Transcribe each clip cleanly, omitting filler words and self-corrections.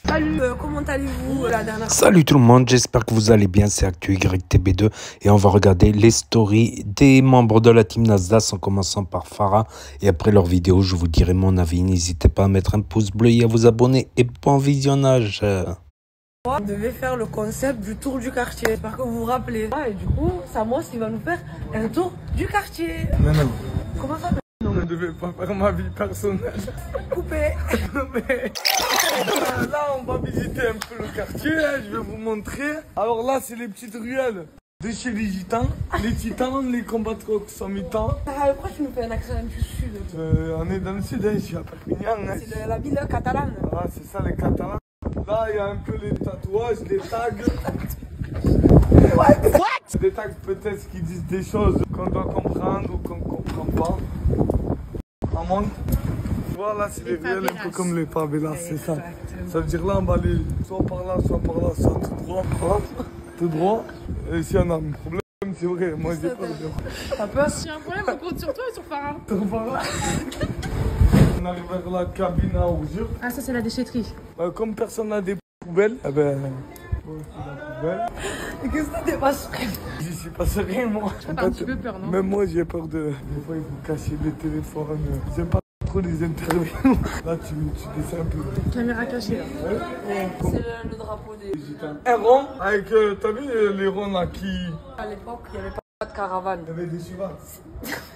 Salut, comment allez-vous la dernière fois? Salut tout le monde, j'espère que vous allez bien, c'est ActuYTB2 et on va regarder les stories des membres de la team Nasdaq en commençant par Farah et après leur vidéo je vous dirai mon avis. N'hésitez pas à mettre un pouce bleu et à vous abonner et bon visionnage. On devait faire le concept du tour du quartier, j'espère que vous vous rappelez. Et du coup, Samos il va nous faire un tour du quartier. Non, non. Comment ça? Je ne devais pas faire ma vie personnelle. Coupé. Mais là, on va visiter un peu le quartier. Hein, je vais vous montrer. Alors là, c'est les petites ruelles de chez les gitans. Les titans, les compatriotes sont mitans. Pourquoi tu nous fais un accent du sud? On est dans le sud, hein, je suis à Perpignan. Hein. C'est la ville catalane. Ah, c'est ça les catalans. Là, il y a un peu les tatouages, les tags. What? Des tags peut-être qui disent des choses qu'on doit comprendre ou qu'on ne comprend pas. On monte. Voilà, c'est les ruelles un peu comme les favelas, c'est ça. Ça veut dire là, on va aller soit par là, soit tout droit. Tout droit. Et si on a un problème, c'est vrai, moi j'ai peur de... T'as peur? Si y a un problème, on compte sur toi et sur Farah. On arrive vers la cabine à ordures. Ah, ça, c'est la déchetterie. Comme personne n'a des poubelles, eh ben... c'est la poubelle. Et qu'est-ce que t'es pas sûr? J'y suis pas serein, moi. T'as un petit peu peur, non? Même moi, j'ai peur de... Des fois, il faut cacher les téléphones. J'aime pas trop les interviews. Là, tu descends un peu. Caméra cachée, là. C'est le drapeau des Gitans. Un rond avec, t'as vu les ronds là qui... À l'époque, il n'y avait pas de caravane. Il y avait des chevals.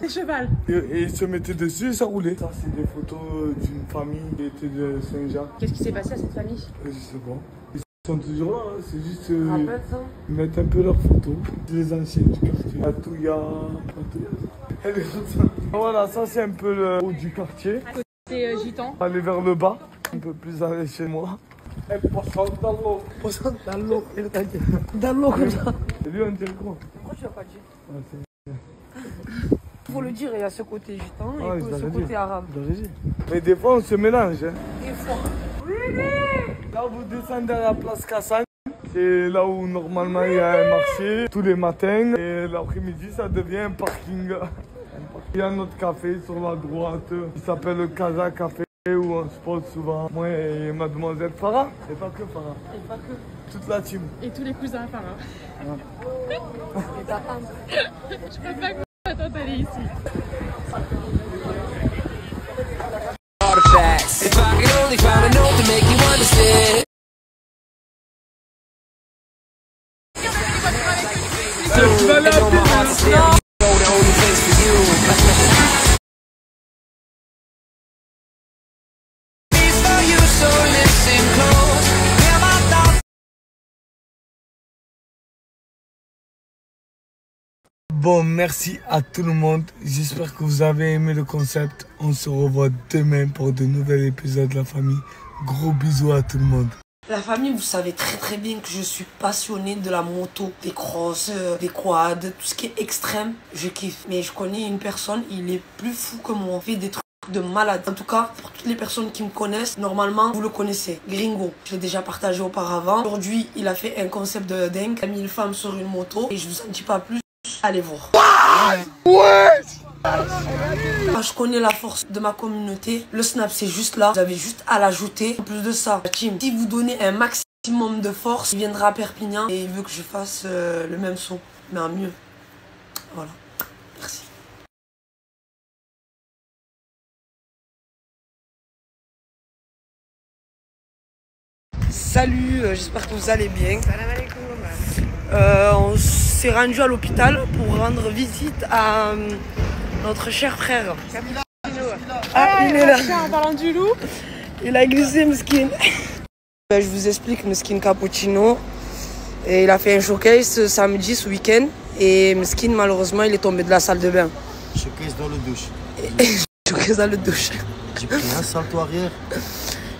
Les chevals. Et ils se mettaient dessus et ça roulait. Ça, c'est des photos d'une famille qui était de Saint-Jacques. Qu'est-ce qui s'est passé à cette famille? Je sais pas. Ils sont toujours là, hein. C'est juste... Rappelle ça? Ils mettent un peu leurs photos. Les anciens du quartier. Patouya. Et les autres. Voilà, ça c'est un peu le haut du quartier. C'est gitan. Aller vers le bas, un peu plus aller chez moi. Et poisson dans l'eau. Poisson dans l'eau. Dans l'eau comme ça. Et lui, on dirait quoi? Pourquoi tu l'as pas dit? Ouais, Faut le dire, il y a ce côté gitan Ah, et je ce l'avais côté dit. arabe. mais des fois, on se mélange. Hein. Des fois. Là, vous descendez à la place Cassagne. C'est là où normalement il y a un marché tous les matins. Et l'après-midi, ça devient un parking. Il y a notre café sur la droite. Il s'appelle le Casa Café où on se pose souvent. Moi et mademoiselle Farah. Et pas que Farah. Et pas que. Toute la team. Et tous les cousins à Farah. Et ta tante. Je crois pas que ta tante elle est ici. If I could only find a note to make you understand. Bon, merci à tout le monde. J'espère que vous avez aimé le concept. On se revoit demain pour de nouveaux épisodes de la famille. Gros bisous à tout le monde. La famille, vous savez très bien que je suis passionnée de la moto, des crosses, des quads, tout ce qui est extrême, je kiffe. Mais je connais une personne, il est plus fou que moi, il fait des trucs de malade. En tout cas, pour toutes les personnes qui me connaissent, normalement, vous le connaissez, Gringo. Je l'ai déjà partagé auparavant. Aujourd'hui, il a fait un concept de dingue. Il a mis une femme sur une moto et je vous en dis pas plus. Allez voir. Je connais la force de ma communauté. Le snap c'est juste là. Vous avez juste à l'ajouter. En plus de ça, la team, si vous donnez un maximum de force, il viendra à Perpignan et il veut que je fasse le même son, mais en mieux. Voilà. Merci. Salut, j'espère que vous allez bien. On s'est rendu à l'hôpital pour rendre visite à notre cher frère. Ah, il est là. En parlant du loup. Il a glissé, Meskin. Je vous explique, Meskin Cappuccino. Et il a fait un showcase ce samedi, ce week-end. Et Meskin, malheureusement, il est tombé de la salle de bain. Showcase dans le douche. Showcase dans le douche. J'ai pris un salto arrière.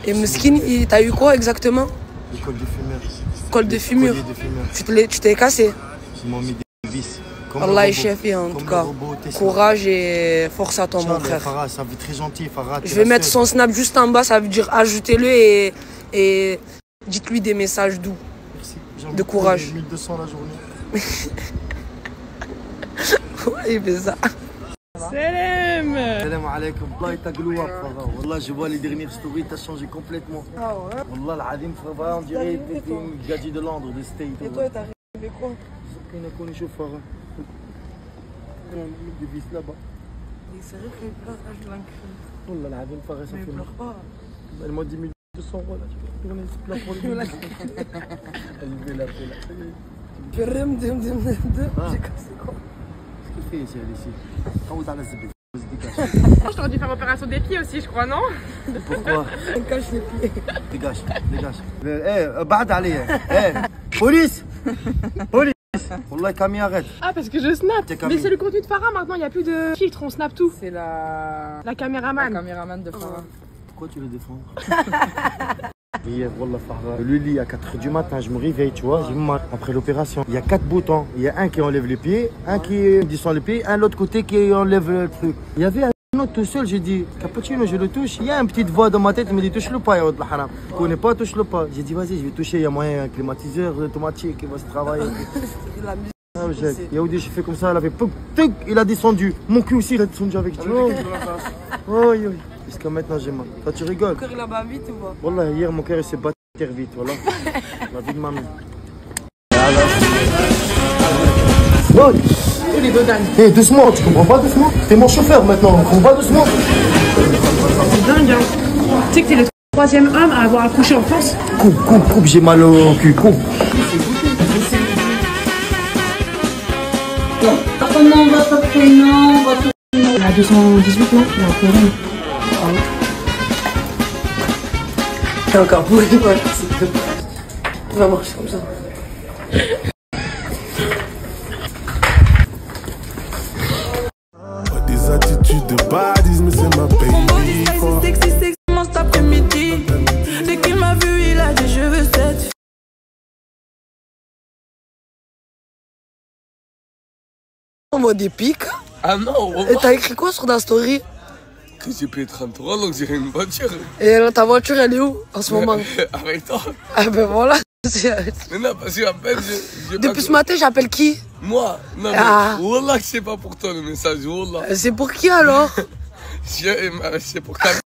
Et Meskin, t'as eu quoi exactement? Le col de fumeur. Col de fumure. Collier de fumeur. Tu t'es cassé? Ils m'ont mis des vis. Comme Allah le est robot. chef, en tout Comme cas. le robot Tesla. Courage et force à toi, mon Inch'Allah, frère. Farah, ça veut très gentil, Farah. Je vais mettre son snap juste en bas, ça veut dire ajoutez-le et dites-lui des messages doux. Merci. de courage. 1200 la journée. Ouais, il fait ça. Salam. Salam alaikum. Allah est gloire, frère. Wallah, je vois les dernières stories, t'as changé complètement. Ah ouais. Wallah, l'Adim, frère, on dirait que t'es une gadji de Londres, de State. Et toi, t'as arrivé quoi? On a connu chauffeur. Il y a des vis là-bas. C'est vrai qu'il pleure, je l'ai. Wallah, l'Adim, frère, ça Mais fait il mal. pleure pas. Elle m'a dit 1200 euros là, tu peux tourner, c'est plein pour les Elle veut la paix là. J'ai cassé quoi? Qu'est-ce qu'elle fait ici, elle ici? Comment t'as la zébé? Je t'aurais dû faire opération des pieds aussi, je crois, non? Pourquoi? Elle cache les pieds. Dégage, dégage. Eh, بعد عليا. Eh, police! Police! Wallah, Camille, arrête. Ah, parce que je snap. T'es Camille. Mais c'est le contenu de Farah maintenant, il n'y a plus de filtre, on snap tout. C'est la caméraman de Farah. Pourquoi tu le défends? Hier, Wallah, Farah. Le lit à 4h du matin, je me réveille, tu vois, j'ai mal après l'opération. Il y a 4 boutons. Il y a un qui enlève les pieds, un qui descend les pieds, un l'autre côté qui enlève le truc. Il y avait un autre tout seul, j'ai dit, Cappuccino, je le touche. Il y a une petite voix dans ma tête qui me dit, touche-le pas, ya Wallah Haram. Je connais pas, touche-le pas. J'ai dit, vas-y, je vais toucher, il y a moyen, un climatiseur automatique qui va se travailler. C'est la musique. Ah, Yaoudi, j'ai fait comme ça, elle avait pouc, tuc, il a descendu. Mon cul aussi, il a descendu avec. Oh, jusqu'à maintenant, j'ai mal. Toi, tu rigoles? Mon cœur, il a battu vite ou pas? Wallah, hier, mon cœur, il s'est battu vite, voilà. La vie de ma mère. Oh, les deux derniers. Eh, doucement, tu comprends pas doucement? T'es mon chauffeur maintenant, on va doucement. C'est dingue, hein. Tu sais que t'es le 3e homme à avoir accouché en France? Coupe, j'ai mal au cul, coupe. Votre nom, votre prénom, votre... Il a 218 ans, il a un problème. T'es encore pourri, ouais. Ça va marcher comme ça. Des attitudes de badis, mais c'est ma baby. Sexy, sexy, cet après-midi. Dès qu'il m'a vu, il a dit je veux cette fille. En mode épique. Ah non, Et t'as écrit quoi sur ta story? que j'ai payé 33, donc j'ai une voiture. Et ta voiture, elle est où en ce moment? Avec toi. Ah ben voilà. Mais non, parce qu'en fait, j'ai pas... Depuis ce matin, j'appelle qui? Moi? Non, mais Wallah que c'est pas pour toi le message, Wallah. C'est pour qui alors? C'est pour Camille.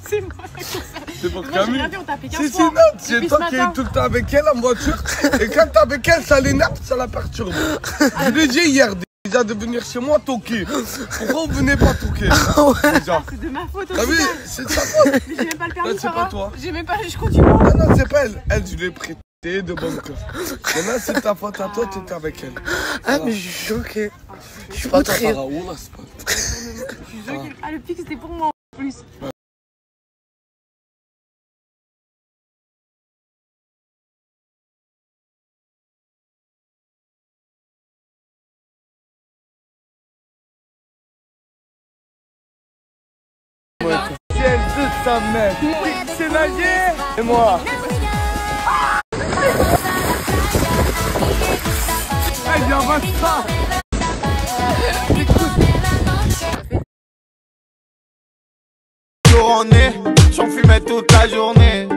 C'est moi, C'est pour moi, j'ai Camille. regardé, on t'a appelé 15 C'est fois. c'est Depuis toi ce qui es matin. tout le temps avec elle en voiture. Et quand t'es avec elle, ça l'énerve, ça la perturbe. Je l'ai dit hier déjà de venir chez moi toquer. Pourquoi vous venez pas toquer? Déjà. C'est de ma faute T'as aussi. vu? C'est de sa faute. Mais j'ai même pas le permis, Non, c'est pas Farah. toi. J'ai même pas, je continue. Ah non, c'est pas elle. Elle, je l'ai prêté de bonne cœur. Maintenant, c'est ta faute à toi, tu étais avec elle. Ah mais je suis choqué. Je suis C'est pas toi, outré. Farah. Wallah, c'est pas toi. Je suis choquée. Ah, le pic, c'était pour moi en plus. Ciel de sa mère. C'est nager. Et moi. Eh bien, va ça. Jour en nez, j'en fumais toute la journée.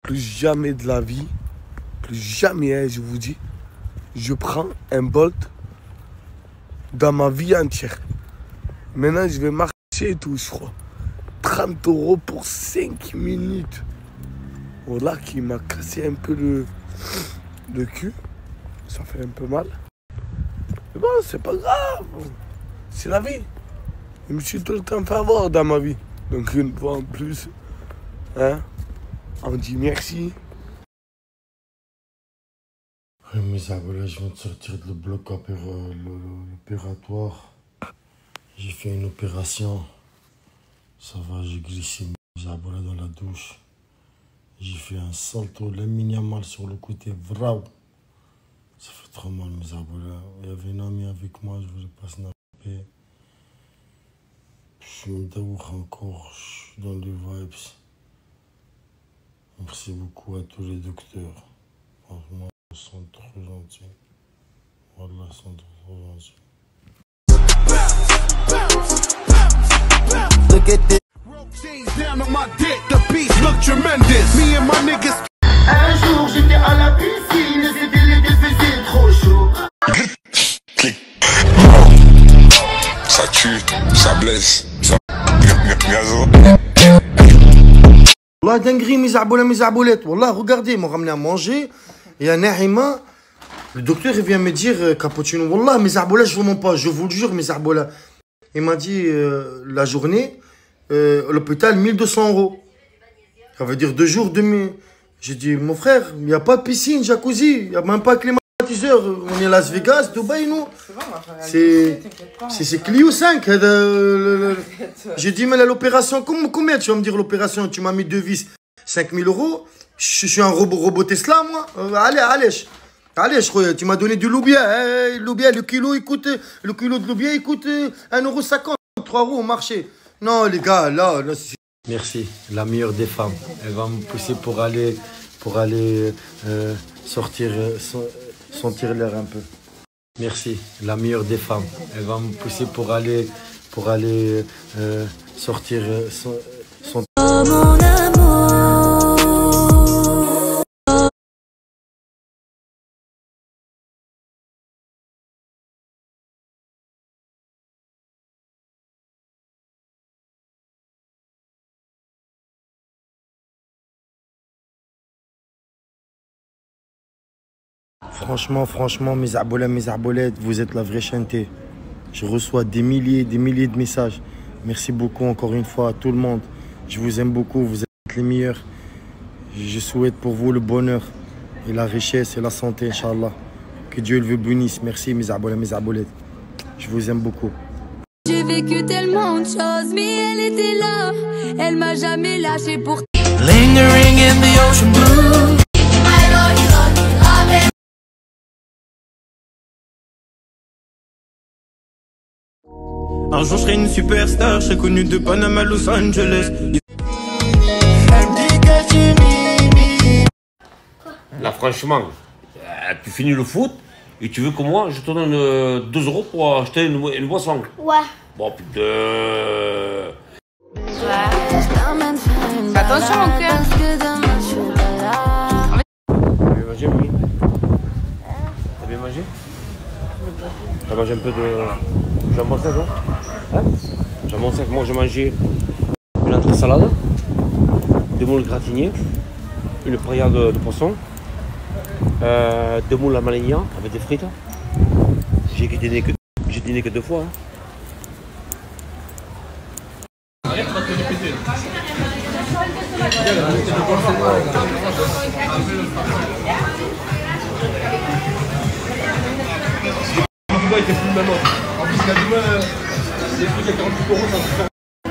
Plus jamais de la vie, plus jamais, hein, je vous dis, je prends un Bolt dans ma vie entière. Maintenant, je vais marcher et tout, je crois. 30 € pour 5 minutes. Voilà qui m'a cassé un peu le cul. Ça fait un peu mal. Mais bon, c'est pas grave. C'est la vie. Je me suis tout le temps fait avoir dans ma vie. Donc une fois en plus, hein, on dit merci. Mes amis, je viens de sortir de le bloc opératoire. J'ai fait une opération. Ça va, j'ai glissé mes abonnés dans la douche. J'ai fait un salto, mal sur le côté, vrao. Ça fait trop mal, mes abonnés. Il y avait une amie avec moi, je voulais pas snapper. Je me déroule encore, je suis dans les vibes. Merci beaucoup à tous les docteurs. Franchement, ils sont trop gentils. Voilà, ils sont trop gentils. Look at this. Rope chains down on my dick. The beast look tremendous. Me and my niggas. Un jour j'étais à la piscine et c'était l'été, faisait trop chaud. Wallah, dinguerie, mes arboulettes. Wallah, regardez, ils m'ont ramené à manger. Et à Nahima, le docteur il vient me dire, cappuccino, Wallah, mes arboulettes, je vous mens pas, je vous le jure, mes arboulettes. Il m'a dit, la journée, l'hôpital, 1200 €. Ça veut dire 2 jours, demi. J'ai dit, mon frère, il n'y a pas de piscine, jacuzzi, il n'y a même pas de climatiseur. On est à Las Vegas, Dubaï, nous. C'est Clio 5. J'ai dit, mais l'opération, combien tu vas me dire l'opération? Tu m'as mis 2 vis, 5000 €. Je suis un robot Tesla, moi. Allez, je crois, tu m'as donné du loubia. Loubia, le kilo de loubia, il coûte 1,50 €, 3 € au marché. Non, les gars, là merci, la meilleure des femmes. Elle va me pousser pour aller sortir, sentir l'air un peu. Merci, la meilleure des femmes. Elle va me pousser pour aller sortir, sentir. Oh, mon amour. Franchement, mes arboulettes, vous êtes la vraie chanté. Je reçois des milliers de messages. Merci beaucoup encore une fois à tout le monde. Je vous aime beaucoup, vous êtes les meilleurs. Je souhaite pour vous le bonheur et la richesse et la santé, Inch'Allah. Que Dieu le bénisse. Merci mes arboulettes. Je vous aime beaucoup. J'ai vécu tellement de choses, mais elle était là. Elle m'a jamais lâché pour... Lingering in the ocean blue. Un jour je serai une superstar, je serai connu de Panama à Los Angeles. Là franchement, tu finis le foot et tu veux que moi je te donne 2 € pour acheter une boisson. Ouais. Bon putain. Attention mon cœur. T'as bien mangé, oui. T'as bien mangé? T'as mangé un peu de jambon sec, hein? Jambon sec, moi j'ai mangé une entrée salade, des moules gratinées, une paella de poisson, des moules à maligna avec des frites. J'ai dîné que 2 fois. Hein.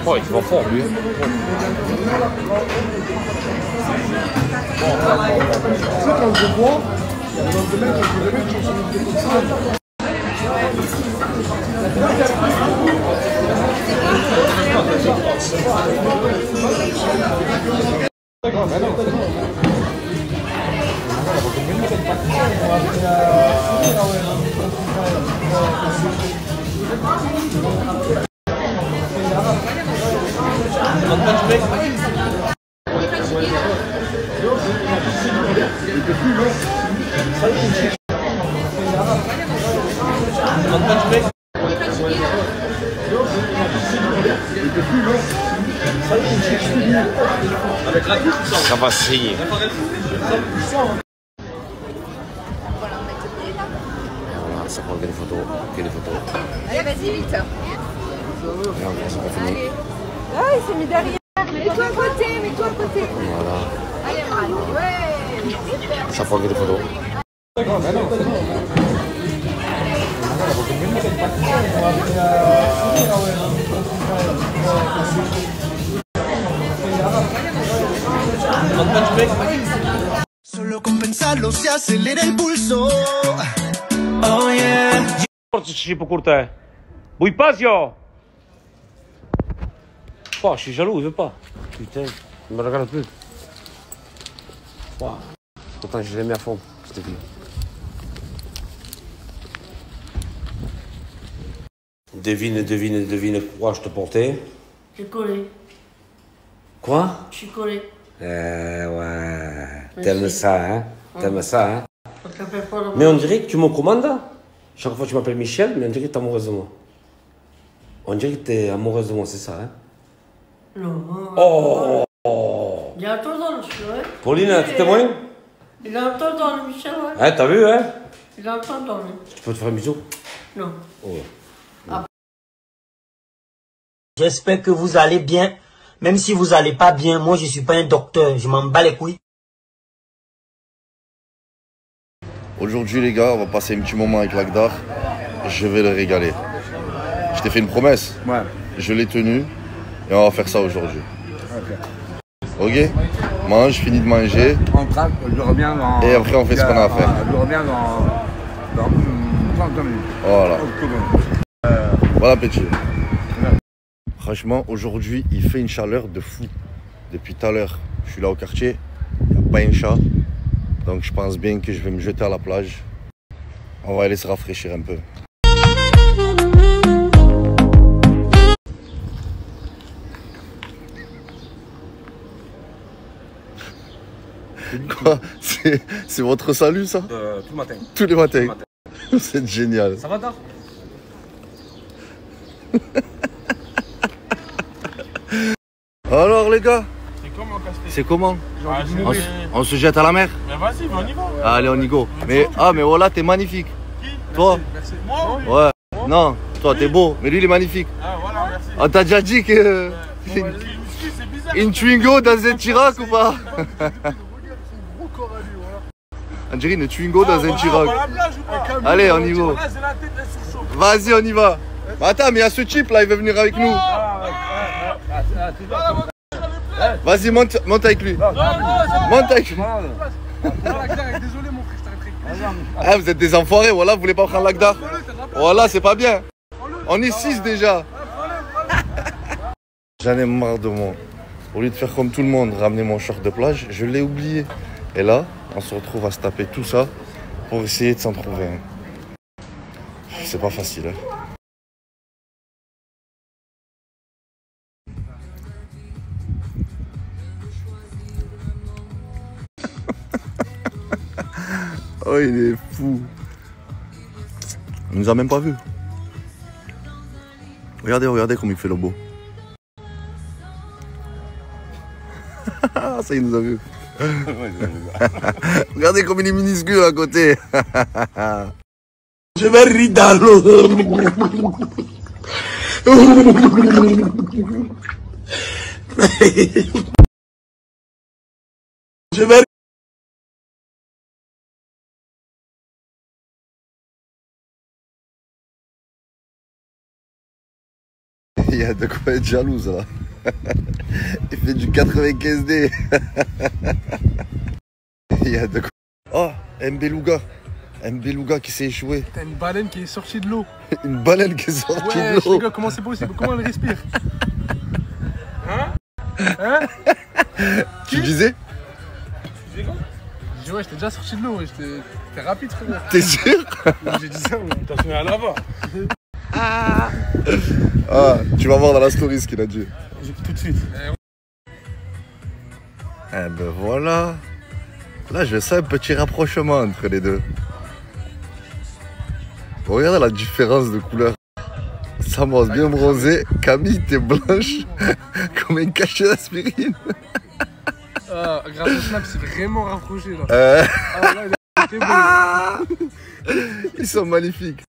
Oh, il va fort lui. Ça va saigner. Voilà, ça prend que des photos. Allez, vas-y, vite. Allez. Ah, il s'est mis derrière. Mets-toi à côté. Voilà. Allez, Marc. Ouais. Ça prend que des photos. Solo con pensarlo se acelera el pulso. Oh yeah. Forza ci può curtare. Vuoi pasio? Oh, je suis jaloux, il veut pas. Putain, il me regarde plus. Wow. Pourtant, je l'ai mis à fond, cette fille. Devine quoi je te portais. J'ai collé. Quoi? Je suis collé. Ouais. T'aimes ça, hein? T'aimes ça, hein? Mais on dirait que tu me commandes. Chaque fois, tu m'appelles Michel, mais on dirait que t'es amoureuse de moi. On dirait que t'es amoureuse de moi, c'est ça, hein? Non. Oh! Il y a un temps dans le show, hein? Pauline, tu témoignes? Il a un temps dans le Michel, ouais. Hein, t'as vu, hein? Il a un temps dans le... Tu peux te faire un bisou? Non. Oh. J'espère que vous allez bien. Même si vous allez pas bien, moi je suis pas un docteur, je m'en bats les couilles. Aujourd'hui les gars, on va passer un petit moment avec l'Agdar. Je vais le régaler. Je t'ai fait une promesse. Ouais. Je l'ai tenue et on va faire ça aujourd'hui. Ok. Mange, finis de manger. On traque, je reviens dans... Et après on fait ce qu'on a à faire. Je reviens dans 30 minutes. Voilà. Bon appétit. Franchement, aujourd'hui, il fait une chaleur de fou. Depuis tout à l'heure, je suis là au quartier, il n'y a pas un chat. Donc je pense bien que je vais me jeter à la plage. On va aller se rafraîchir un peu. Quoi? C'est votre salut ça? Tout le matin. Tous les matins. C'est génial. Ça va tard? Alors les gars, C'est comment Casté? c'est comment? Ah, On se jette à la mer? Mais vas-y, on y va. Allez, on y go. Mais voilà, t'es magnifique. Toi? Merci. Moi, oui. Ouais. Non, toi t'es beau, mais lui il est magnifique. Ah, voilà, merci. On t'a déjà dit que... C'est bizarre. Une Twingo dans un Tirac ou pas? On dirait une Twingo dans un Tirac. Allez, on y va. Vas-y, on y va. Bah, attends, mais il y a ce type là, il veut venir avec nous. Vas-y, monte avec lui. Monte avec lui. Désolé, mon frère, je t'arrêterai. Ah, vous êtes des enfoirés, voilà, vous voulez pas prendre l'Agdar? Voilà, c'est pas bien. On est 6 déjà. J'en ai marre de moi. Au lieu de faire comme tout le monde, ramener mon short de plage, je l'ai oublié. Et là, on se retrouve à se taper tout ça pour essayer de s'en trouver un. C'est pas facile, hein. Oh, il est fou. Il nous a même pas vu. Regardez comme il fait le beau. Ça, il nous a vu. Regardez comme il est minuscule à côté. Je vais rire dans l'eau. Je vais. Il y a de quoi être jalouse là. Il fait du 95D. Il y a de quoi. Oh, un beluga. Un beluga qui s'est échoué. T'as une baleine qui est sortie de l'eau. Une baleine qui est sortie de l'eau. Les gars, comment c'est possible? Comment elle respire? Hein? Tu disais? Tu disais quoi? Je dis ouais, j'étais déjà sorti de l'eau. T'es rapide, frère. T'es sûr? J'ai dit ça, mais t'as fini à là-bas. Ah, tu vas voir dans la story ce qu'il a dit. Tout de suite. Eh ben voilà. Là, je sens un petit rapprochement entre les deux. Regarde la différence de couleur. Samos bien bronzé, Camille t'es blanche comme un cachet d'aspirine. Ah, grâce au snap, c'est vraiment rapproché là. Ah, là, ils sont magnifiques.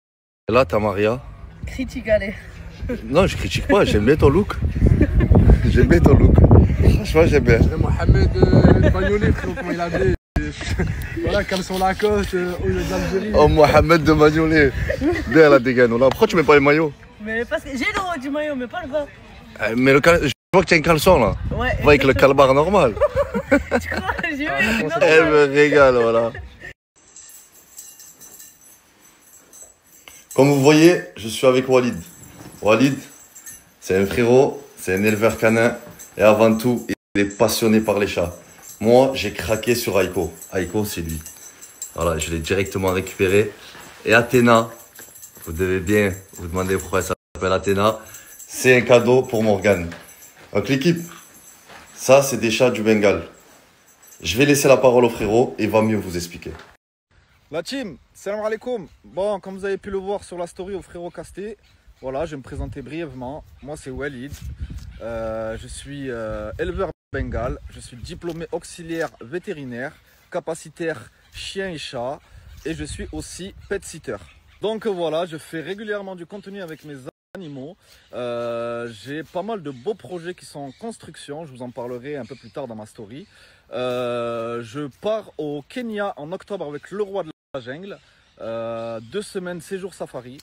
Et là, t'as Maria. Critique, allez. Non, je critique pas, j'aime bien ton look. J'aime bien ton look. Franchement, j'aime bien. Mohamed Bagnolet, frérot, comment il avait. Voilà, caleçon Lacoste, d'Algérie. Oh, Mohamed de Bagnolet. Bien la dégaine. Pourquoi tu mets pas les maillots? Mais parce que j'ai le haut du maillot, mais pas le bas. Mais je vois que tu as un caleçon là. Ouais. Va avec le calbar normal. Tu crois? J'ai vu. Elle me régale, voilà. Comme vous voyez, je suis avec Walid. Walid, c'est un frérot, c'est un éleveur canin. Et avant tout, il est passionné par les chats. Moi, j'ai craqué sur Aiko. Aiko, c'est lui. Voilà, je l'ai directement récupéré. Et Athéna, vous devez bien vous demander pourquoi elle s'appelle Athéna. C'est un cadeau pour Morgane. Donc l'équipe, ça c'est des chats du Bengale. Je vais laisser la parole au frérot, il va mieux vous expliquer. La team, salam alaikum. Bon, comme vous avez pu le voir sur la story au frérot Casté, Voilà, je vais me présenter brièvement. Moi, c'est Walid. Je suis éleveur bengale. Je suis diplômé auxiliaire vétérinaire, capacitaire chien et chat. Et je suis aussi pet sitter. Donc voilà, je fais régulièrement du contenu avec mes animaux. J'ai pas mal de beaux projets qui sont en construction. Je vous en parlerai un peu plus tard dans ma story. Je pars au Kenya en octobre avec le roi de la jungle. 2 semaines séjour safari.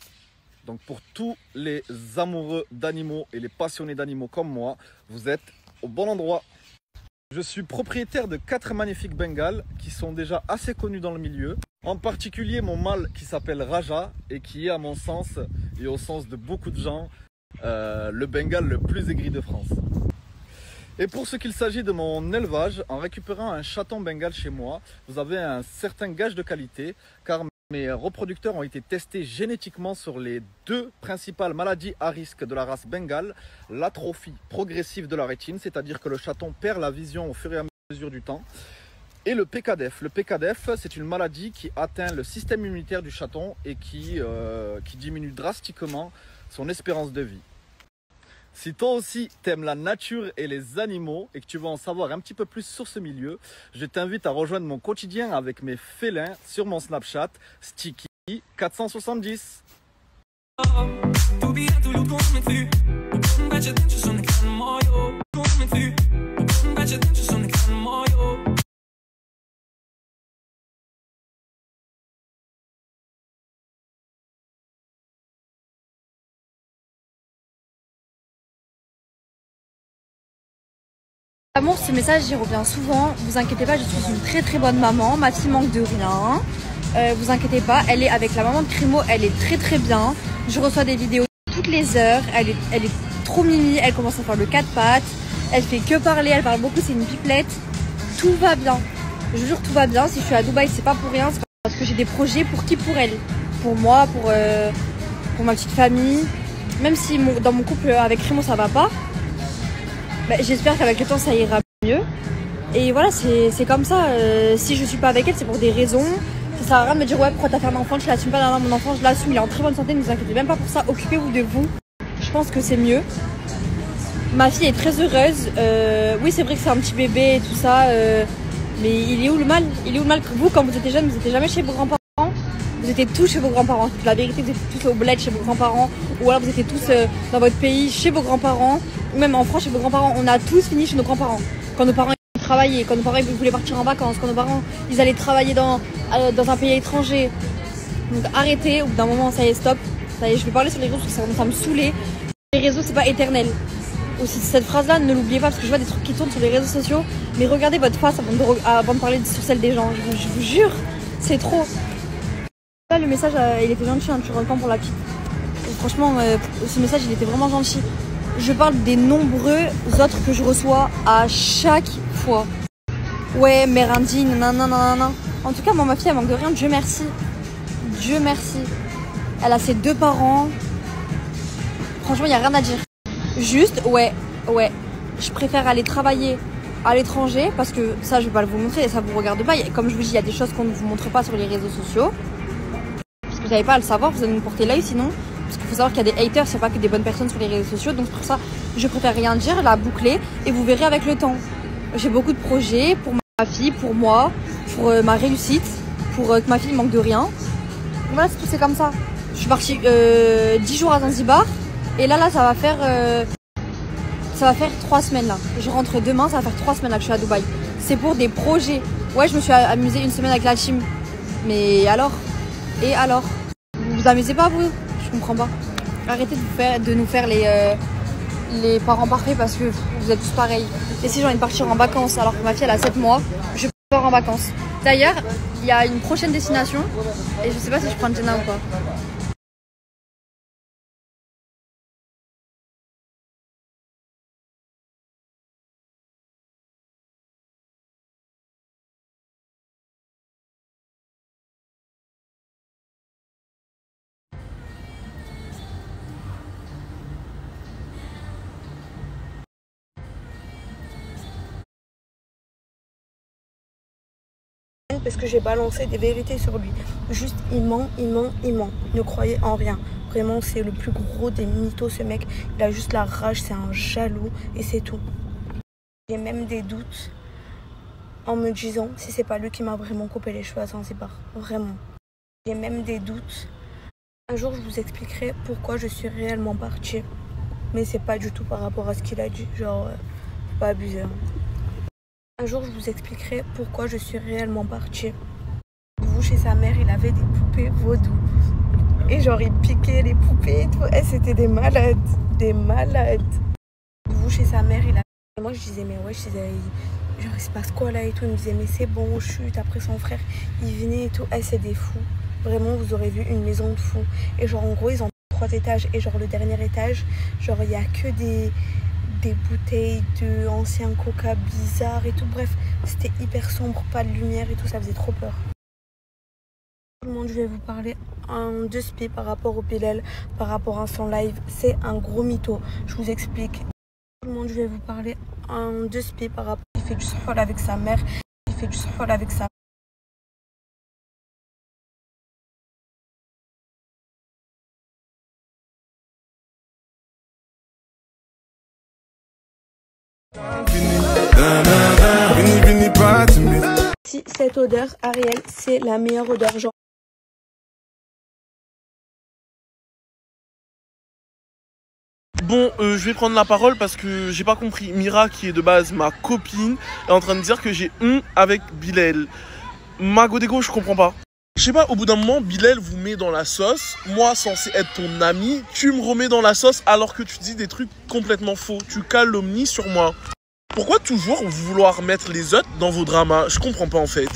Donc pour tous les amoureux d'animaux et les passionnés d'animaux comme moi, vous êtes au bon endroit. Je suis propriétaire de 4 magnifiques bengales qui sont déjà assez connus dans le milieu. En particulier mon mâle qui s'appelle Raja et qui est à mon sens et au sens de beaucoup de gens le bengale le plus aigri de France. Et pour ce qu'il s'agit de mon élevage, en récupérant un chaton bengale chez moi, vous avez un certain gage de qualité car mes reproducteurs ont été testés génétiquement sur les 2 principales maladies à risque de la race bengale, l'atrophie progressive de la rétine, c'est-à-dire que le chaton perd la vision au fur et à mesure du temps, et le PKDF. Le PKDF, c'est une maladie qui atteint le système immunitaire du chaton et qui diminue drastiquement son espérance de vie. Si toi aussi t'aimes la nature et les animaux et que tu veux en savoir un petit peu plus sur ce milieu, je t'invite à rejoindre mon quotidien avec mes félins sur mon Snapchat Sticky470. Amour, ce message il revient souvent. Vous inquiétez pas, je suis une très très bonne maman. Ma fille manque de rien. Vous inquiétez pas, elle est avec la maman de Crimo, elle est très très bien. Je reçois des vidéos toutes les heures. Elle est trop mimi. Elle commence à faire le 4 pattes. Elle fait que parler. Elle parle beaucoup. C'est une pipelette. Tout va bien. Je vous jure, tout va bien. Si je suis à Dubaï, c'est pas pour rien. C'est parce que j'ai des projets pour qui, pour elle, pour moi, pour ma petite famille. Même si dans mon couple avec Crimo ça va pas. Bah, j'espère qu'avec le temps ça ira mieux. Et voilà, c'est comme ça. Si je suis pas avec elle, c'est pour des raisons. Ça sert à rien de me dire ouais, pourquoi t'as fait un enfant, je l'assume pas. Non, mon enfant je l'assume, il est en très bonne santé, ne vous inquiétez même pas pour ça. Occupez-vous de vous. Je pense que c'est mieux. Ma fille est très heureuse. Oui, c'est vrai que c'est un petit bébé et tout ça. Mais il est où le mal? Il est où le mal? Vous, quand vous étiez jeune, vous étiez jamais chez vos grands-parents? Vous étiez tous chez vos grands-parents. La vérité, vous étiez tous au bled chez vos grands-parents. Ou alors vous étiez tous dans votre pays chez vos grands-parents. Ou même en France chez vos grands-parents. On a tous fini chez nos grands-parents. Quand nos parents travaillaient, quand nos parents voulaient partir en vacances, quand nos parents ils allaient travailler dans un pays étranger. Donc arrêtez, au bout d'un moment, ça y est, stop. Ça y est, je vais parler sur les réseaux parce que ça commence à me saouler. Les réseaux, c'est pas éternel. Aussi, cette phrase-là, ne l'oubliez pas parce que je vois des trucs qui tournent sur les réseaux sociaux. Mais regardez votre face avant de parler sur celle des gens. Je vous jure, c'est trop. Là, le message, il était gentil, hein, tu reprends pour la petite. Et franchement, ce message, il était vraiment gentil. Je parle des nombreux autres que je reçois à chaque fois. Ouais, mère indigne, nanana. En tout cas, moi, ma fille, elle manque de rien. Dieu merci. Dieu merci. Elle a ses 2 parents. Franchement, il n'y a rien à dire. Juste, ouais. Je préfère aller travailler à l'étranger parce que ça, je vais pas vous montrer et ça vous regarde pas. Comme je vous dis, il y a des choses qu'on ne vous montre pas sur les réseaux sociaux. Parce que vous n'avez pas à le savoir, vous allez nous porter l'œil sinon. Parce qu'il faut savoir qu'il y a des haters, c'est pas que des bonnes personnes sur les réseaux sociaux. Donc pour ça, je préfère rien dire, la boucler et vous verrez avec le temps. J'ai beaucoup de projets pour ma fille, pour moi, pour ma réussite, pour que ma fille manque de rien. Voilà, c'est comme ça. Je suis partie 10 jours à Zanzibar et là ça va faire 3 semaines là. Je rentre demain, ça va faire 3 semaines là que je suis à Dubaï. C'est pour des projets. Ouais, je me suis amusée 1 semaine avec la team. Mais alors? Et alors? Vous vous amusez pas vous? Je comprends pas. Arrêtez de nous faire les parents parfaits parce que vous êtes tous pareils. Et si j'ai envie de partir en vacances alors que ma fille elle a 7 mois, je pars en vacances. D'ailleurs, il y a une prochaine destination et je sais pas si je prends Jenna ou pas. parce que j'ai balancé des vérités sur lui. Juste, il ment, il ment, il ment. Ne croyez en rien. Vraiment, c'est le plus gros des mythos, ce mec. Il a juste la rage, c'est un jaloux et c'est tout. J'ai même des doutes en me disant si c'est pas lui qui m'a vraiment coupé les cheveux à Zanzibar. Vraiment. J'ai même des doutes. Un jour, je vous expliquerai pourquoi je suis réellement partie. Mais c'est pas du tout par rapport à ce qu'il a dit. Genre, faut pas abuser. Hein. Un jour, je vous expliquerai pourquoi je suis réellement partie. Vous, chez sa mère, il avait des poupées vaudou. Et genre, il piquait les poupées et tout. Et c'était des malades. Des malades. Vous, chez sa mère, il avait... Et moi, je disais, mais ouais, je disais, genre, il se passe quoi là et tout. Il me disait, mais c'est bon, chute. Après, son frère, il venait et tout. Eh, c'est des fous. Vraiment, vous aurez vu une maison de fous. Et genre, en gros, ils ont 3 étages. Et genre, le dernier étage, genre, il y a que des bouteilles de anciens coca bizarres et tout. Bref, c'était hyper sombre, pas de lumière et tout. Ça faisait trop peur. Tout le monde, je vais vous parler de Spi par rapport au Bilal, par rapport à son live. C'est un gros mytho. Je vous explique. Tout le monde, je vais vous parler de Spi par rapport. Il fait du sahol avec sa mère. Il fait du sahol avec sa Si cette odeur, Ariel, c'est la meilleure odeur. Genre... Bon, je vais prendre la parole parce que j'ai pas compris. Mira, qui est de base ma copine, est en train de dire que j'ai avec Bilal. Magodego, je comprends pas. Je sais pas, au bout d'un moment, Bilal vous met dans la sauce. Moi, censé être ton ami, tu me remets dans la sauce alors que tu dis des trucs complètement faux. Tu calomnies sur moi. Pourquoi toujours vouloir mettre les autres dans vos dramas? Je comprends pas en fait.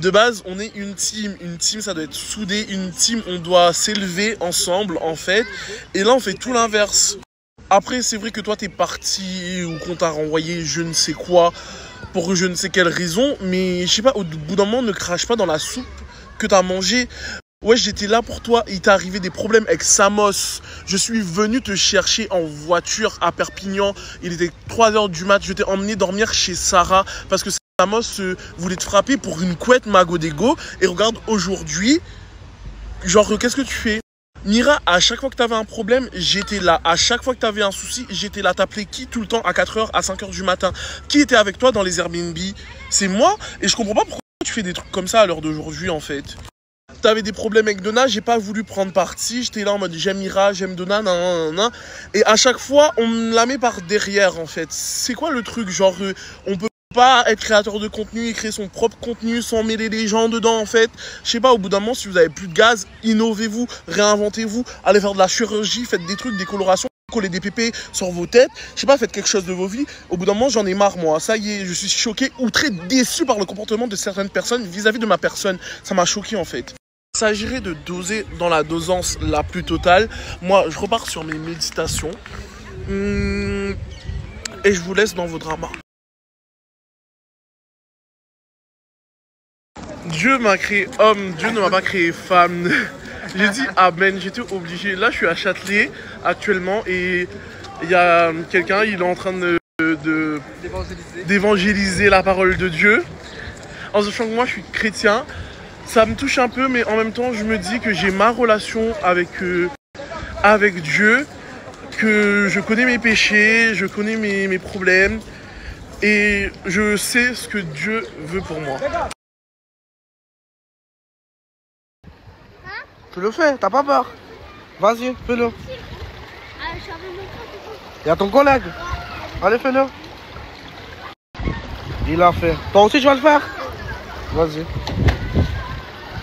De base, on est une team ça doit être soudé, une team on doit s'élever ensemble en fait. Et là on fait tout l'inverse. Après c'est vrai que toi t'es parti ou qu'on t'a renvoyé je ne sais quoi pour je ne sais quelle raison. Mais je sais pas, au bout d'un moment ne crache pas dans la soupe que t'as mangé. Ouais, j'étais là pour toi, il t'est arrivé des problèmes avec Samos. Je suis venu te chercher en voiture à Perpignan. Il était 3 h du mat, je t'ai emmené dormir chez Sarah parce que Samos voulait te frapper pour une couette Magodego. Et regarde, aujourd'hui, genre, qu'est-ce que tu fais? Mira, à chaque fois que t'avais un problème, j'étais là. À chaque fois que t'avais un souci, j'étais là. T'appelais qui tout le temps à 4 h, à 5 h du matin? Qui était avec toi dans les Airbnb? C'est moi. Et je comprends pas pourquoi tu fais des trucs comme ça à l'heure d'aujourd'hui, en fait. T'avais des problèmes avec Donna, j'ai pas voulu prendre parti. J'étais là en mode j'aime Mira, j'aime Donna, nan. Et à chaque fois, on me la met par derrière, en fait. C'est quoi le truc? Genre, on peut pas être créateur de contenu et créer son propre contenu sans mêler les gens dedans, en fait. Je sais pas, au bout d'un moment, si vous avez plus de gaz, innovez-vous, réinventez-vous, allez faire de la chirurgie, faites des trucs, des colorations, coller des pépés sur vos têtes. Je sais pas, faites quelque chose de vos vies. Au bout d'un moment, j'en ai marre, moi. Ça y est, je suis choqué ou très déçu par le comportement de certaines personnes vis-à-vis de ma personne. Ça m'a choqué, en fait. Il s'agirait de doser dans la dosance la plus totale. Moi, je repars sur mes méditations. Et je vous laisse dans vos dramas. Dieu m'a créé homme, Dieu ne m'a pas créé femme. J'ai dit amen, j'étais obligé. Là, je suis à Châtelet actuellement et il y a quelqu'un, il est en train d'évangéliser la parole de Dieu. En sachant que moi, je suis chrétien. Ça me touche un peu, mais en même temps, je me dis que j'ai ma relation avec Dieu, que je connais mes péchés, je connais mes problèmes, et je sais ce que Dieu veut pour moi. Tu le fais, t'as pas peur? Vas-y, fais-le. Il y a ton collègue. Allez, fais-le. Il l'a fait. Toi aussi, tu vas le faire? Vas-y.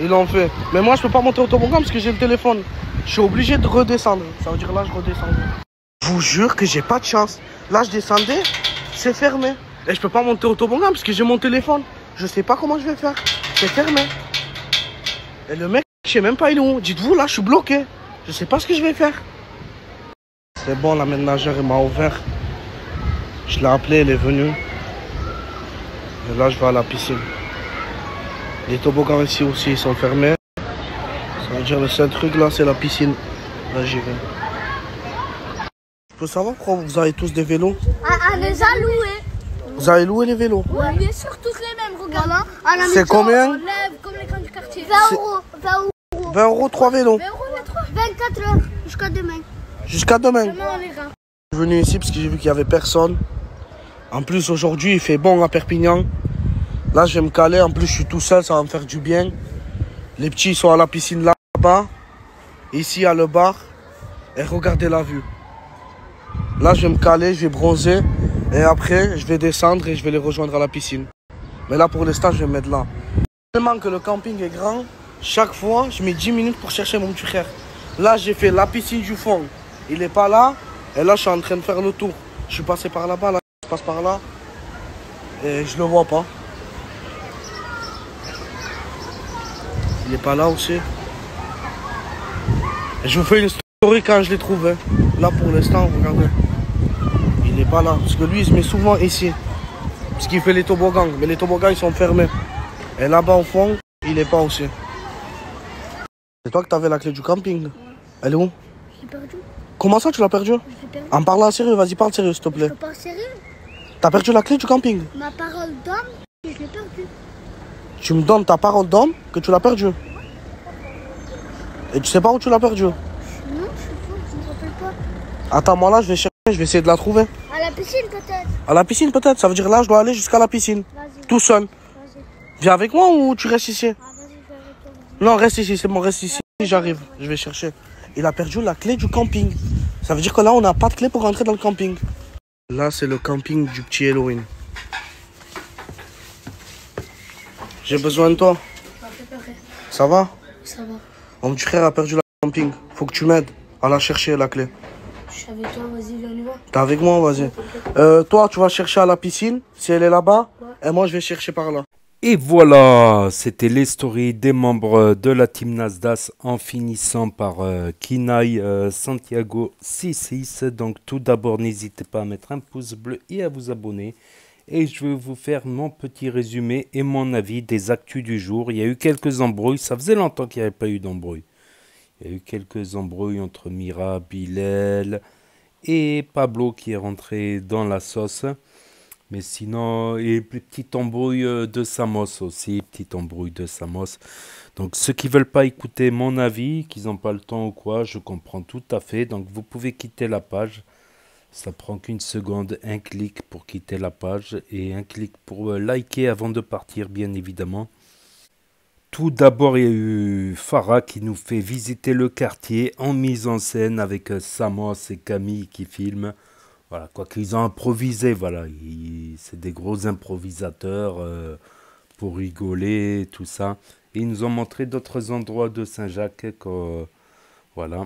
Il en fait. Mais moi, je peux pas monter au toboggan parce que j'ai le téléphone. Je suis obligé de redescendre. Ça veut dire là, je redescends. Je vous jure que j'ai pas de chance. Là, je descendais, c'est fermé. Et je peux pas monter au toboggan parce que j'ai mon téléphone. Je sais pas comment je vais faire. C'est fermé. Et le mec, je sais même pas il est où. Dites-vous, là, je suis bloqué. Je sais pas ce que je vais faire. C'est bon, la ménagère, il m'a ouvert. Je l'ai appelé, elle est venue. Et là, je vais à la piscine. Les toboggans ici aussi, ils sont fermés. Ça veut dire le seul truc là, c'est la piscine. Là, j'y vais. Je peux savoir pourquoi vous avez tous des vélos? On les a loués. Vous avez loué les vélos? Ouais, bien sûr, tous les mêmes, regarde. Voilà. C'est combien? On lève comme les grands du quartier. 20 euros. 20 euros, 3 vélos. 20 euros les 3. 24 heures, jusqu'à demain. Jusqu'à demain? Demain, on ira. Je suis venu ici parce que j'ai vu qu'il n'y avait personne. En plus, aujourd'hui, il fait bon à Perpignan. Là, je vais me caler. En plus, je suis tout seul, ça va me faire du bien. Les petits sont à la piscine là-bas. Ici, il y a le bar. Et regardez la vue. Là, je vais me caler, je vais bronzer. Et après, je vais descendre et je vais les rejoindre à la piscine. Mais là, pour l'instant, je vais me mettre là. Tellement que le camping est grand, chaque fois, je mets 10 minutes pour chercher mon petit frère. Là, j'ai fait la piscine du fond. Il n'est pas là. Et là, je suis en train de faire le tour. Je suis passé par là-bas, là, je passe par là. Et je le vois pas. Il n'est pas là aussi. Et je vous fais une story quand je l'ai trouvé. Là, pour l'instant, regardez. Il n'est pas là. Parce que lui, il se met souvent ici. Parce qu'il fait les toboggans. Mais les toboggans, ils sont fermés. Et là-bas, au fond, il n'est pas aussi. C'est toi que tu avais la clé du camping? Elle est où? Je l'ai perdu. Comment ça, tu l'as perdu? Je l'ai perdu. En parlant sérieux, vas-y, parle sérieux, s'il te plaît. Je peux pas sérieux. T'as perdu la clé du camping? Ma parole d'homme, je l'ai perdu. Tu me donnes ta parole d'homme que tu l'as perdu? Et tu sais pas où tu l'as perdu? Non, je suis fou, je ne me rappelle pas. Attends, moi là, je vais chercher, je vais essayer de la trouver. À la piscine, peut-être. À la piscine, peut-être. Ça veut dire là, je dois aller jusqu'à la piscine. Tout seul. Viens avec moi ou tu restes ici? Non, reste ici, c'est bon, reste ici. J'arrive, je vais chercher. Il a perdu la clé du camping. Ça veut dire que là, on n'a pas de clé pour rentrer dans le camping. Là, c'est le camping du petit Halloween. J'ai besoin de toi. Ça va? Ça va. Mon petit frère a perdu la camping. Faut que tu m'aides à la chercher, la clé. Je suis avec toi, vas-y, viens, on y va. T'es avec moi, vas-y. Toi, tu vas chercher à la piscine, si elle est là-bas. Et moi, je vais chercher par là. Et voilà, c'était les stories des membres de la team Nasdaq en finissant par Kinaï Santiago 66. Donc tout d'abord, n'hésitez pas à mettre un pouce bleu et à vous abonner. Et je vais vous faire mon petit résumé et mon avis des actus du jour. Il y a eu quelques embrouilles, ça faisait longtemps qu'il n'y avait pas eu d'embrouilles. Il y a eu quelques embrouilles entre Mira, Bilal et Pablo qui est rentré dans la sauce. Mais sinon, et petite embrouille de Samos aussi, petite embrouille de Samos. Donc ceux qui ne veulent pas écouter mon avis, qu'ils n'ont pas le temps ou quoi, je comprends tout à fait. Donc vous pouvez quitter la page. Ça prend qu'une seconde, un clic pour quitter la page et un clic pour liker avant de partir, bien évidemment. Tout d'abord, il y a eu Farah qui nous fait visiter le quartier en mise en scène avec Samos et Camille qui filment. Voilà, quoi qu'ils ont improvisé, voilà, c'est des gros improvisateurs pour rigoler, tout ça. Et ils nous ont montré d'autres endroits de Saint-Jacques, voilà.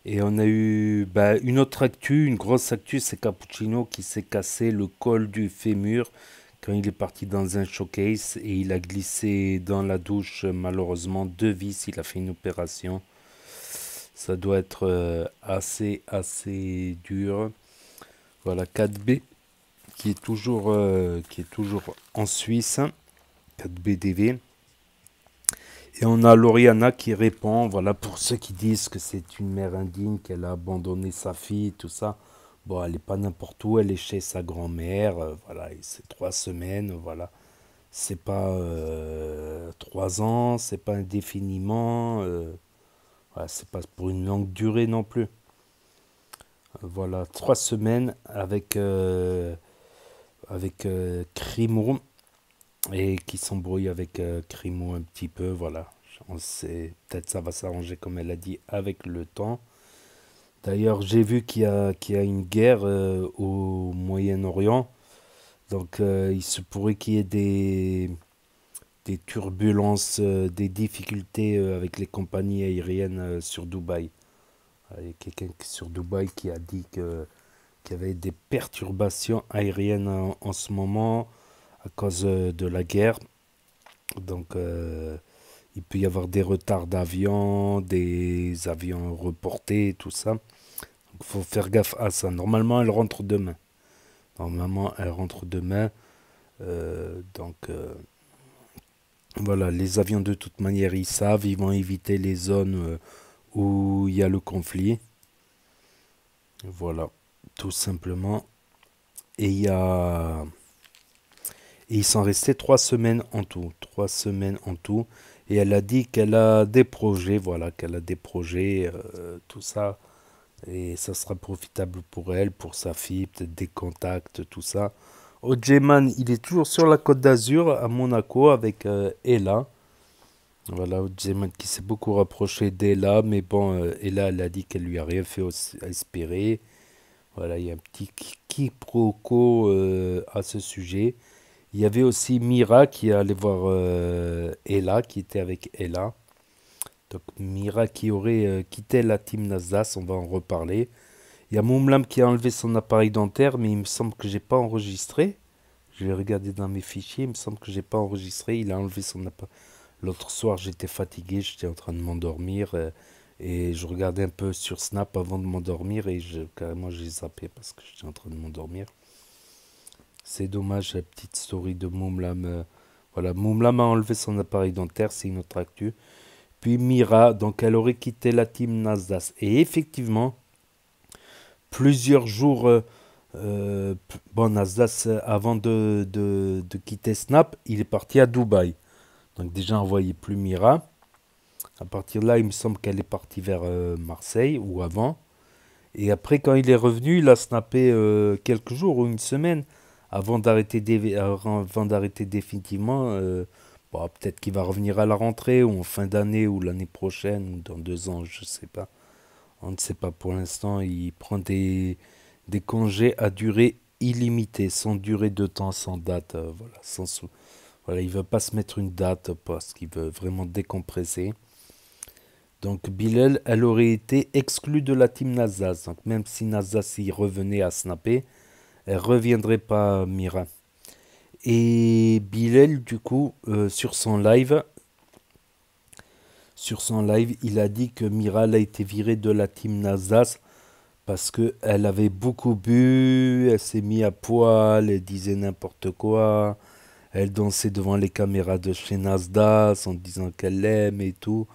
Et on a eu une autre actu, une grosse actu, c'est Cappuccino qui s'est cassé le col du fémur quand il est parti dans un showcase et il a glissé dans la douche, malheureusement, 2 vis, il a fait une opération. Ça doit être assez dur. Voilà, 4B qui est toujours en Suisse, 4BDV. Et on a Lauriana qui répond, voilà, pour ceux qui disent que c'est une mère indigne, qu'elle a abandonné sa fille, tout ça. Bon, elle n'est pas n'importe où, elle est chez sa grand-mère, voilà, et c'est 3 semaines, voilà. C'est pas 3 ans, c'est pas indéfiniment, voilà, c'est pas pour une longue durée non plus. Voilà, 3 semaines avec Crimo et qui s'embrouille avec Crimo un petit peu, voilà. On sait, peut-être ça va s'arranger comme elle a dit avec le temps. D'ailleurs, j'ai vu qu'il y a une guerre au Moyen-Orient, donc il se pourrait qu'il y ait des turbulences, des difficultés avec les compagnies aériennes sur Dubaï. Il y a quelqu'un sur Dubaï qui a dit qu'il y avait des perturbations aériennes en ce moment à cause de la guerre. Donc il peut y avoir des retards d'avions, des avions reportés, tout ça. Il faut faire gaffe à ça. Normalement, elle rentre demain. Voilà, les avions de toute manière, ils savent, ils vont éviter les zones où il y a le conflit. Voilà, tout simplement. Et il y a Et ils sont restés 3 semaines en tout. 3 semaines en tout. Et elle a dit qu'elle a des projets, voilà, qu'elle a des projets, tout ça. Et ça sera profitable pour elle, pour sa fille, peut-être des contacts, tout ça. Odjeman, il est toujours sur la Côte d'Azur, à Monaco, avec Ella. Voilà, Odjeman qui s'est beaucoup rapproché d'Ella, mais bon, Ella, elle a dit qu'elle lui a rien fait espérer. Voilà, il y a un petit quiproquo à ce sujet. Il y avait aussi Mira qui allait voir Ella, qui était avec Ella. Donc Mira qui aurait quitté la team Nasdaq, on va en reparler. Il y a Moumlam qui a enlevé son appareil dentaire, mais il me semble que j'ai pas enregistré. Je vais regarder dans mes fichiers, il me semble que j'ai pas enregistré. Il a enlevé son appareil. L'autre soir, j'étais fatigué, j'étais en train de m'endormir et je regardais un peu sur Snap avant de m'endormir et carrément j'ai zappé parce que j'étais en train de m'endormir. C'est dommage, la petite story de Moumlam. Voilà, Moumlam a enlevé son appareil dentaire, c'est une autre actu. Puis Mira, donc elle aurait quitté la team Nasdaq. Et effectivement, plusieurs jours, bon, Nasdaq, avant de quitter Snap, il est parti à Dubaï. Donc déjà, on ne voyait plus Mira. À partir de là, il me semble qu'elle est partie vers Marseille ou avant. Et après, quand il est revenu, il a snappé quelques jours ou une semaine avant d'arrêter définitivement. Bon, peut-être qu'il va revenir à la rentrée ou en fin d'année ou l'année prochaine ou dans 2 ans, je ne sais pas. On ne sait pas pour l'instant. Il prend des congés à durée illimitée, sans durée de temps, sans date. Voilà, voilà, il ne veut pas se mettre une date parce qu'il veut vraiment décompresser. Donc Bilal, elle aurait été exclue de la team Nasdaq. Donc même si Nasdaq s'y revenait à snapper, elle ne reviendrait pas Mira. Et Bilal, du coup, sur son live, il a dit que Mira a été virée de la team Nasdaq parce qu'elle avait beaucoup bu, elle s'est mise à poil, elle disait n'importe quoi, elle dansait devant les caméras de chez Nasdaq en disant qu'elle l'aime et tout,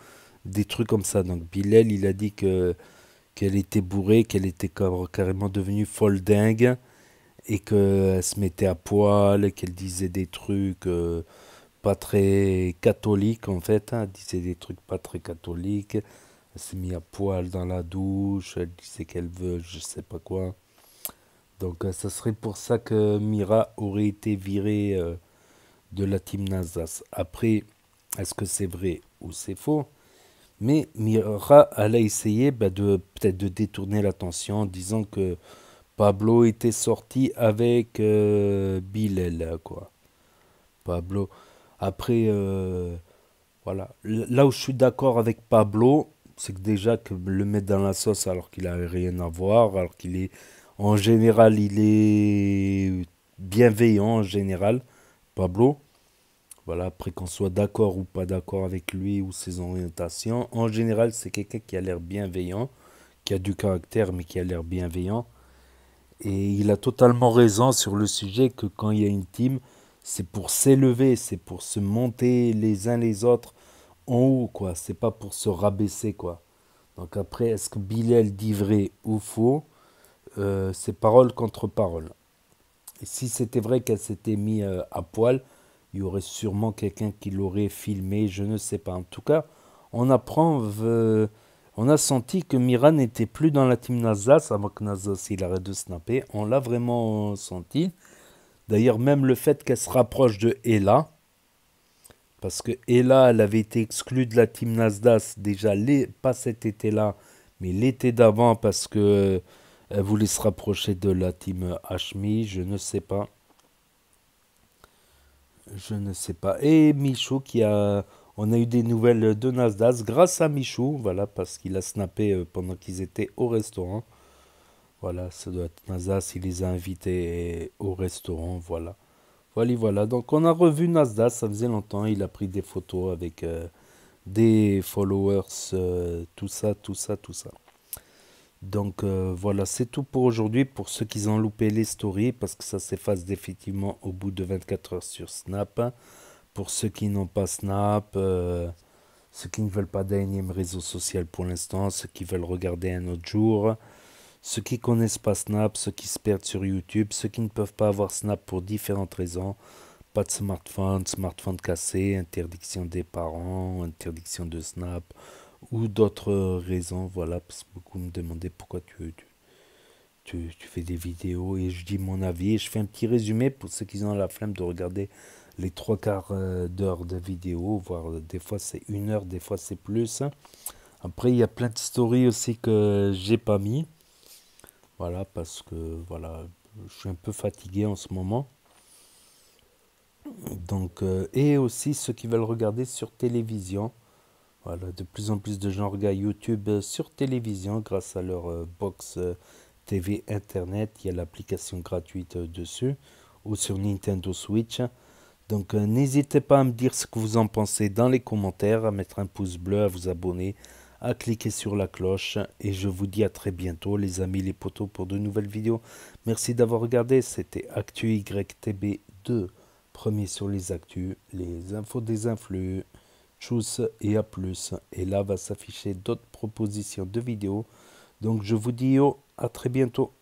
des trucs comme ça. Donc Bilal, il a dit qu'elle était bourrée, qu'elle était carrément devenue folle dingue, et qu'elle se mettait à poil, et qu'elle disait des trucs pas très catholiques en fait, hein. Elle disait des trucs pas très catholiques, elle s'est mise à poil dans la douche, elle disait qu'elle veut je sais pas quoi. Donc ça serait pour ça que Mira aurait été virée de la team Nasdaq. Après, est-ce que c'est vrai ou c'est faux? Mais Mira, elle a essayé peut-être de détourner l'attention en disant que Pablo était sorti avec Bilal, quoi. Pablo. Après, voilà. Là où je suis d'accord avec Pablo, c'est que déjà que le mettre dans la sauce alors qu'il n'avait rien à voir, alors qu'il est, en général, il est bienveillant en général, Pablo. Voilà, après qu'on soit d'accord ou pas d'accord avec lui ou ses orientations, en général, c'est quelqu'un qui a l'air bienveillant, qui a du caractère mais qui a l'air bienveillant. Et il a totalement raison sur le sujet que quand il y a une team, c'est pour s'élever, c'est pour se monter les uns les autres en haut, quoi. C'est pas pour se rabaisser, quoi. Donc après, est-ce que Bilal dit vrai ou faux? C'est parole contre parole. Et si c'était vrai qu'elle s'était mise à poil, il y aurait sûrement quelqu'un qui l'aurait filmé, je ne sais pas. En tout cas, on apprend... on a senti que Mira n'était plus dans la team Nasdaq, avant que Nasdaq il arrête de snapper. On l'a vraiment senti. D'ailleurs, même le fait qu'elle se rapproche de Ella, parce que Ella, elle avait été exclue de la team Nasdaq déjà, pas cet été-là, mais l'été d'avant, parce que elle voulait se rapprocher de la team Hashmi, je ne sais pas. Je ne sais pas. Et Michou qui a... On a eu des nouvelles de Nasdaq grâce à Michou, voilà, parce qu'il a snappé pendant qu'ils étaient au restaurant. Voilà, ça doit être Nasdaq, il les a invités au restaurant, voilà. Voilà, donc on a revu Nasdaq, ça faisait longtemps, il a pris des photos avec des followers, tout ça. Donc voilà, c'est tout pour aujourd'hui, pour ceux qui ont loupé les stories, parce que ça s'efface définitivement au bout de 24 heures sur Snap. Pour ceux qui n'ont pas Snap, ceux qui ne veulent pas d'un énième réseau social pour l'instant, ceux qui veulent regarder un autre jour, ceux qui ne connaissent pas Snap, ceux qui se perdent sur YouTube, ceux qui ne peuvent pas avoir Snap pour différentes raisons, pas de smartphone, smartphone cassé, interdiction des parents, interdiction de Snap ou d'autres raisons. Voilà, parce que beaucoup me demandaient pourquoi tu fais des vidéos et je dis mon avis et je fais un petit résumé pour ceux qui ont la flemme de regarder les 3/4 d'heure de vidéo, voire des fois c'est 1 heure, des fois c'est plus. Après il y a plein de stories aussi que j'ai pas mis, voilà, parce que voilà, je suis un peu fatigué en ce moment. Donc et aussi ceux qui veulent regarder sur télévision, voilà, de plus en plus de gens regardent YouTube sur télévision grâce à leur box TV internet. Il y a l'application gratuite dessus ou sur Nintendo Switch. Donc n'hésitez pas à me dire ce que vous en pensez dans les commentaires, à mettre un pouce bleu, à vous abonner, à cliquer sur la cloche. Et je vous dis à très bientôt les amis, les potos, pour de nouvelles vidéos. Merci d'avoir regardé, c'était Actu YTB 2, premier sur les actus, les infos des influx. Tchuss et à plus. Et là va s'afficher d'autres propositions de vidéos. Donc je vous dis à très bientôt.